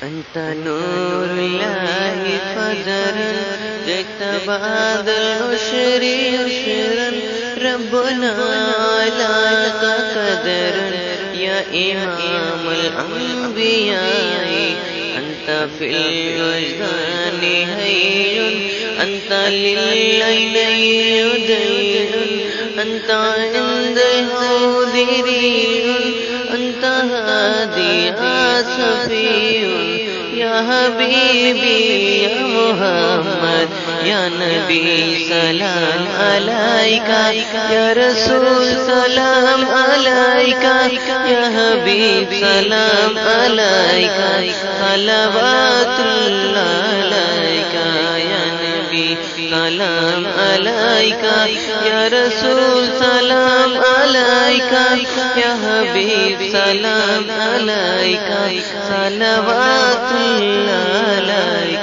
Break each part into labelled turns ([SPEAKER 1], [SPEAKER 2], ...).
[SPEAKER 1] أنت نور الله فجرا جئت بعد العشر يسرا ربنا علاك قدرا يا إمام الأنبياء أنت في الوجدان هي أنت للعينين دين أنت عند الحاضرين أنت هادي صفي يا حبيبي يا محمد يا نبي سلام عليك يا رسول سلام عليك يا حبيب سلام عليك صلوات الله عليك يا نبي سلام عليك يا رسول سلام عليك يا حبيب سلام عليك صلوات الله عليك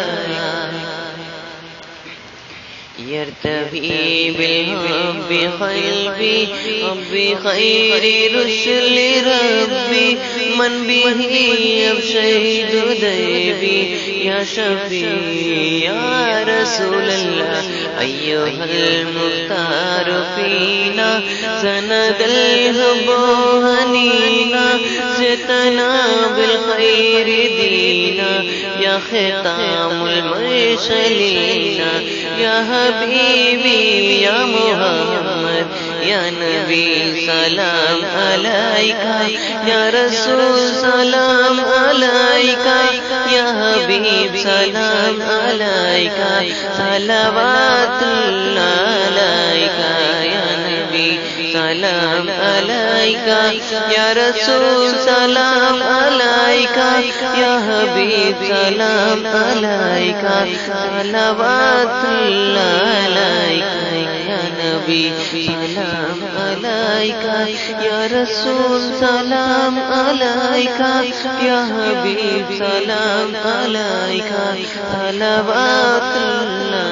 [SPEAKER 1] يرتوي بالحب قلبي ربي خير رسل ربي من به يبشد ذيبي يا شفيع يا رسول الله أيها المختار فينا سند الحب هنينا زدنا بالخير دينا يا ختام المرسلين يا حبيبي يا محمد يا نبي سلام عليك يا رسول سلام عليك يا حبيب سلام عليك صلوات الله عليك يا نبي سلام عليك يا رسول سلام عليك يا حبيب سلام عليك صلوات الله عليك يا نبي سلام عليك يا رسول سلام عليك يا حبيب سلام عليك صلوات الله